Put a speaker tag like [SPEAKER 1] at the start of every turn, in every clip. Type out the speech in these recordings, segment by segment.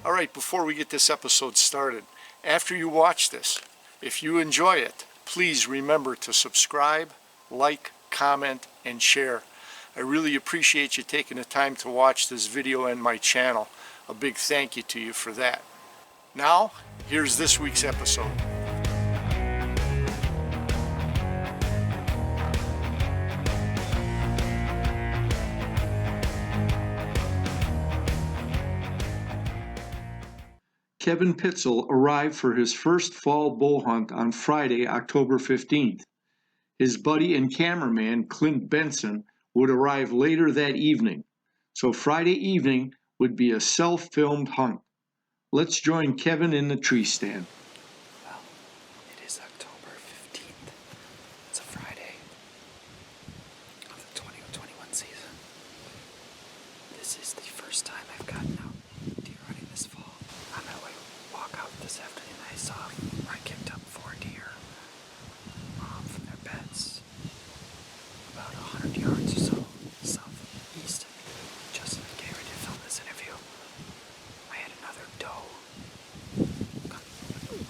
[SPEAKER 1] All right, before we get this episode started, after you watch this, if you enjoy it, please remember to subscribe, like, comment, and share. I really appreciate you taking the time to watch this video and my channel. A big thank you to you for that. Now, here's this week's episode. Kevin Pitzl arrived for his first fall bow hunt on Friday, October 15th. His buddy and cameraman, Clint Benson, would arrive later that evening. So Friday evening would be a self-filmed hunt. Let's join Kevin in the tree stand.
[SPEAKER 2] Well, it is October 15th. It's a Friday of the 2021 season. This is the first time I've gotten out deer hunting this fall. On my way walk out this afternoon, I kicked up 4 deer from their beds about 100 yards or so southeast. Just getting ready to film this interview, I had another doe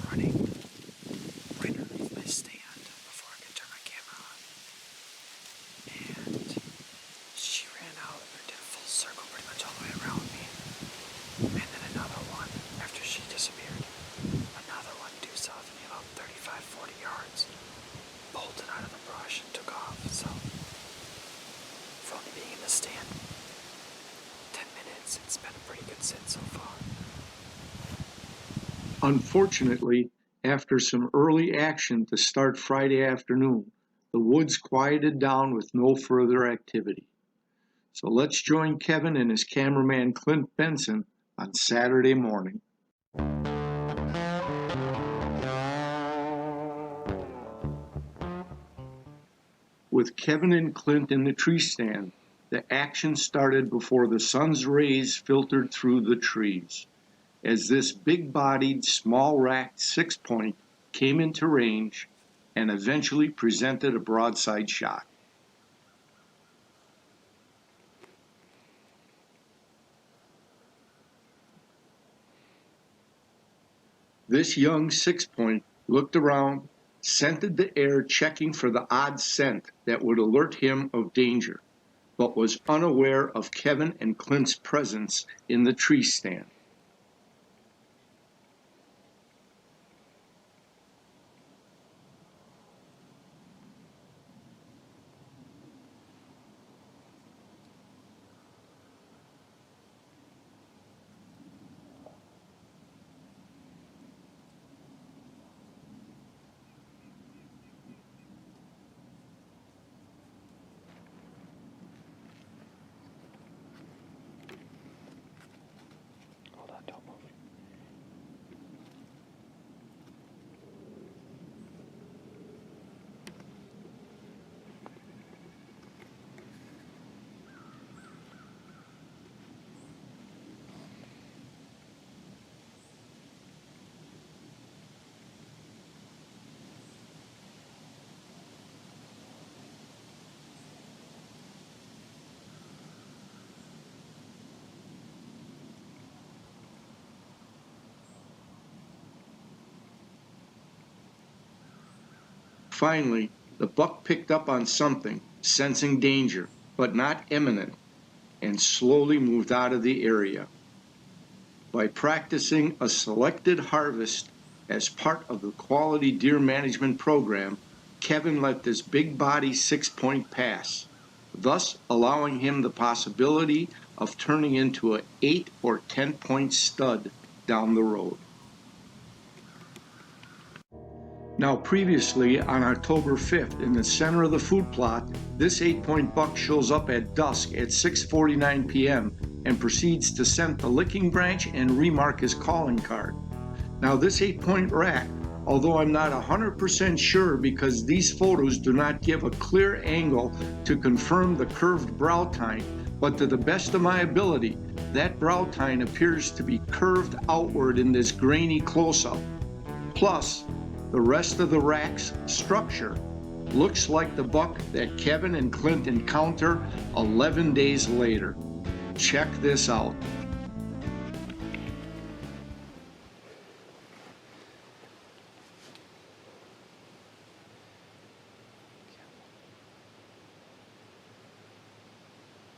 [SPEAKER 2] running right underneath my stand before I could turn my camera on. And she ran out and did a full circle pretty much all the way around me. And then another one, after she disappeared, another one due south of me about 35-40 yards, bolted out of the brush and took off. So, for only being in the stand 10 minutes, it's been a pretty good sit so far.
[SPEAKER 1] Unfortunately, after some early action to start Friday afternoon, the woods quieted down with no further activity. So let's join Kevin and his cameraman Clint Benson on Saturday morning. With Kevin and Clint in the tree stand, the action started before the sun's rays filtered through the trees. As this big-bodied, small-racked 6-point came into range and eventually presented a broadside shot. This young 6-point looked around, scented the air checking for the odd scent that would alert him of danger, but was unaware of Kevin and Clint's presence in the tree stand.
[SPEAKER 2] Hold on, don't move.
[SPEAKER 1] Finally, the buck picked up on something, sensing danger, but not imminent, and slowly moved out of the area. By practicing a selected harvest as part of the quality deer management program, Kevin let this big body 6-point pass, thus allowing him the possibility of turning into an 8 or 10-point stud down the road. Now previously, on October 5th, in the center of the food plot, this 8-point buck shows up at dusk at 6:49 p.m. and proceeds to scent the licking branch and remark his calling card. Now this 8-point rack, although I'm not 100% sure because these photos do not give a clear angle to confirm the curved brow tine, but to the best of my ability, that brow tine appears to be curved outward in this grainy close-up. Plus, the rest of the rack's structure looks like the buck that Kevin and Clint encounter 11 days later. Check this out.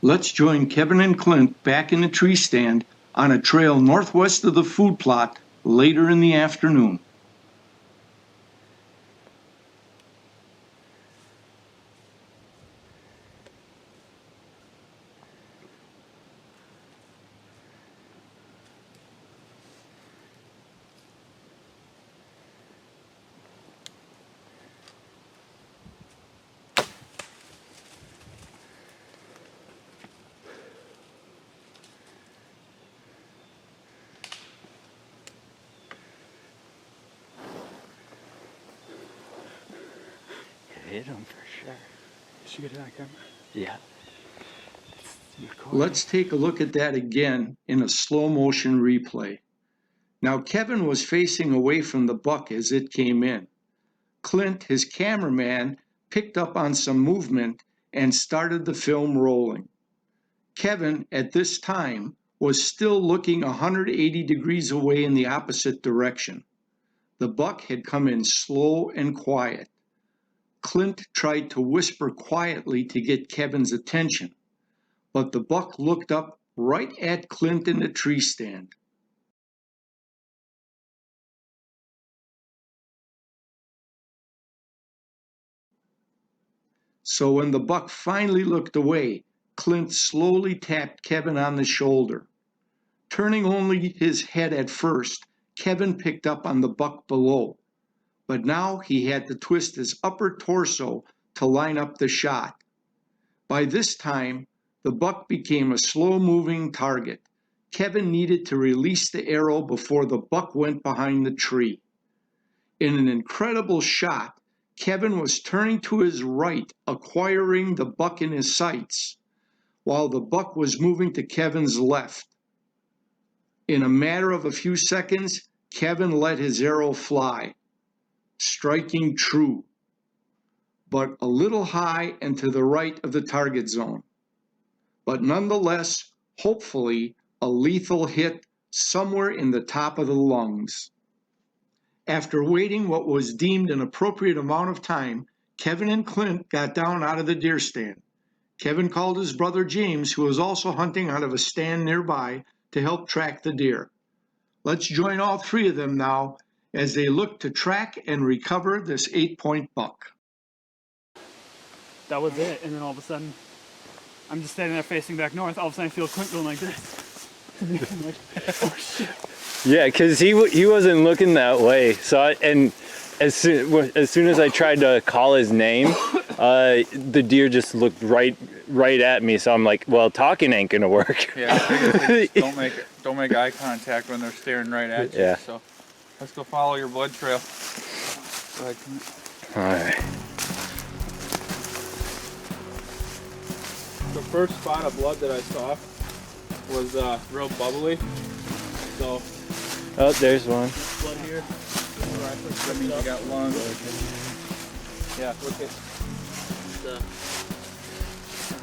[SPEAKER 1] Let's join Kevin and Clint back in the tree stand on a trail northwest of the food plot later in the afternoon.
[SPEAKER 2] Hit him for sure.
[SPEAKER 3] Should get it on camera.
[SPEAKER 2] Yeah.
[SPEAKER 1] Let's take a look at that again in a slow motion replay. Now Kevin was facing away from the buck as it came in. Clint, his cameraman, picked up on some movement and started the film rolling. Kevin, at this time, was still looking 180 degrees away in the opposite direction. The buck had come in slow and quiet. Clint tried to whisper quietly to get Kevin's attention, but the buck looked up right at Clint in the tree stand. So when the buck finally looked away, Clint slowly tapped Kevin on the shoulder. Turning only his head at first, Kevin picked up on the buck below, but now he had to twist his upper torso to line up the shot. By this time, the buck became a slow-moving target. Kevin needed to release the arrow before the buck went behind the tree. In an incredible shot, Kevin was turning to his right, acquiring the buck in his sights, while the buck was moving to Kevin's left. In a matter of a few seconds, Kevin let his arrow fly, striking true, but a little high and to the right of the target zone. But nonetheless, hopefully, a lethal hit somewhere in the top of the lungs. After waiting what was deemed an appropriate amount of time, Kevin and Clint got down out of the deer stand. Kevin called his brother James, who was also hunting out of a stand nearby, to help track the deer. Let's join all three of them now as they look to track and recover this 8-point buck.
[SPEAKER 3] That was it, and then all of a sudden, I'm just standing there facing back north. All of a sudden, I feel Clint going like this. I'm like, oh shit.
[SPEAKER 4] Yeah, because he wasn't looking that way. So as soon as I tried to call his name, the deer just looked right at me. So I'm like, well, talking ain't gonna work.
[SPEAKER 5] Yeah, the biggest thing is don't make eye contact when they're staring right at you.
[SPEAKER 4] Yeah.
[SPEAKER 5] So let's go follow your blood trail. Go ahead.
[SPEAKER 4] All right.
[SPEAKER 5] The first spot of blood that I saw was real bubbly. So
[SPEAKER 4] Oh, there's one.
[SPEAKER 3] Blood here.
[SPEAKER 5] that means you got lungs. Yeah, look at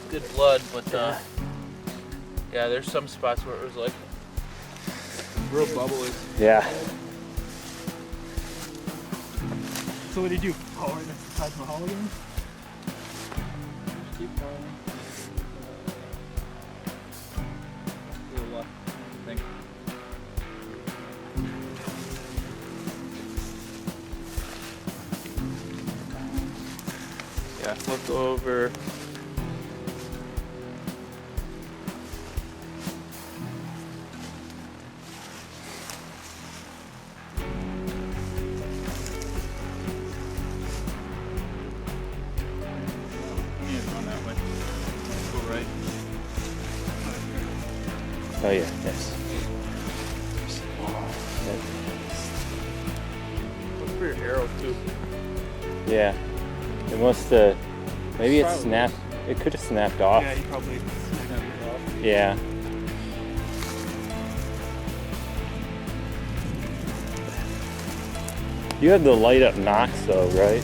[SPEAKER 5] good blood, but yeah, there's some spots where it was like real bubbly.
[SPEAKER 4] Yeah.
[SPEAKER 3] So what do you do? Power next to Taj Mahal again?
[SPEAKER 5] Just keep going. A little left, I think. Yeah, look over.
[SPEAKER 4] Oh yeah. Yes.
[SPEAKER 5] Look for your arrow too.
[SPEAKER 4] Yeah. It must have. Maybe it
[SPEAKER 5] Probably.
[SPEAKER 4] snapped. It could have snapped off.
[SPEAKER 3] Yeah, he probably.
[SPEAKER 4] Yeah. You had the light up Knox though, right?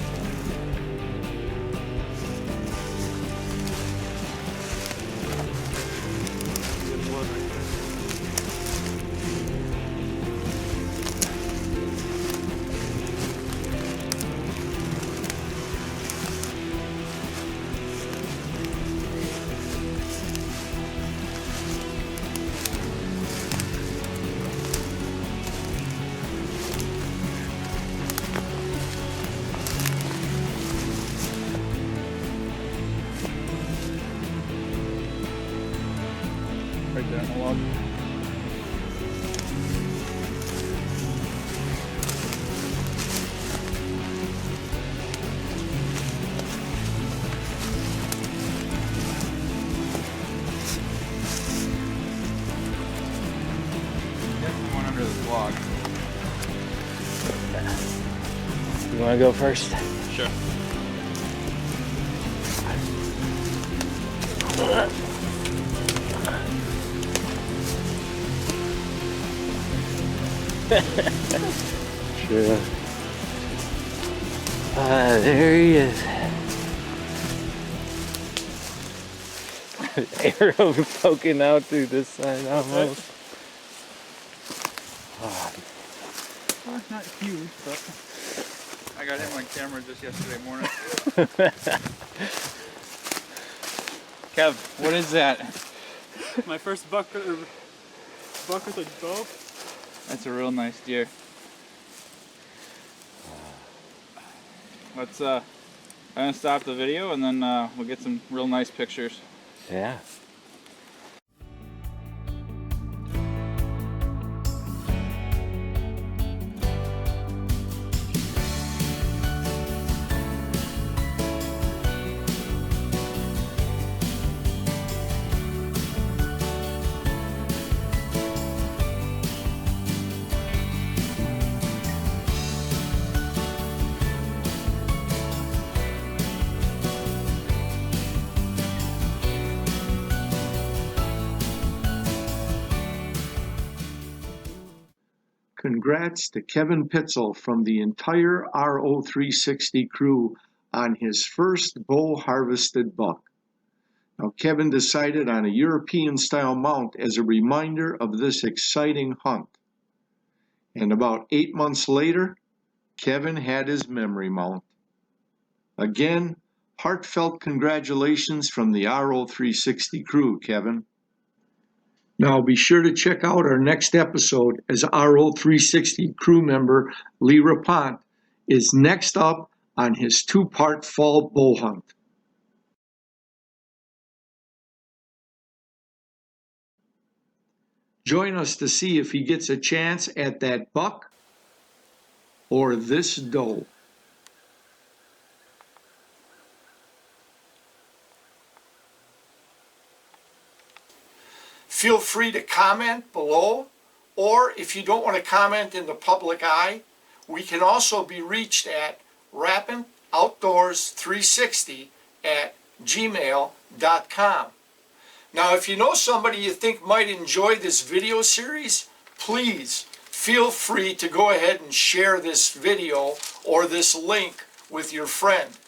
[SPEAKER 6] right there on the log. Definitely one under this log.
[SPEAKER 4] You want to go first?
[SPEAKER 6] Sure.
[SPEAKER 4] Sure. There he is. Arrow poking out through this side almost.
[SPEAKER 3] Well, not huge, but
[SPEAKER 6] I got him on camera just yesterday morning. Kev, what is that?
[SPEAKER 3] my first buck with a bow.
[SPEAKER 6] That's a real nice deer. Let's I'm gonna stop the video and then we'll get some real nice pictures.
[SPEAKER 4] Yeah.
[SPEAKER 1] Congrats to Kevin Pitzl from the entire RO360 crew on his first bow harvested buck. Now, Kevin decided on a European-style mount as a reminder of this exciting hunt. And about 8 months later, Kevin had his memory mount. Again, heartfelt congratulations from the RO360 crew, Kevin. Now be sure to check out our next episode as RO360 crew member Lee Rapont is next up on his two-part fall bow hunt. Join us to see if he gets a chance at that buck or this doe. Feel free to comment below, or if you don't want to comment in the public eye, we can also be reached at rapintoutdoors360@gmail.com. Now, if you know somebody you think might enjoy this video series, please feel free to go ahead and share this video or this link with your friend.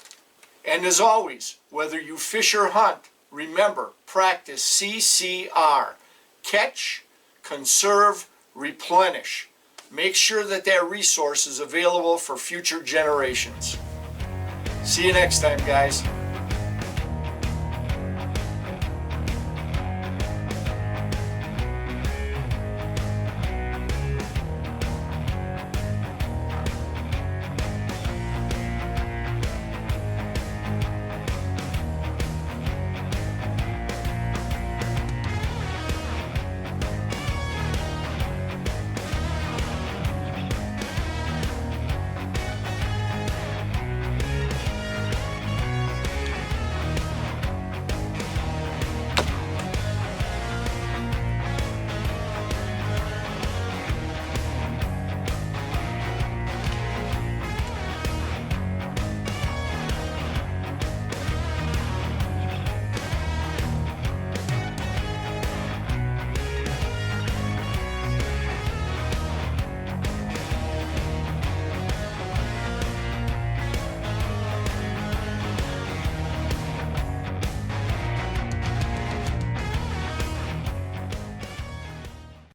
[SPEAKER 1] And as always, whether you fish or hunt, remember, practice CCR. Catch, conserve, replenish. Make sure that that resource is available for future generations. See you next time, guys.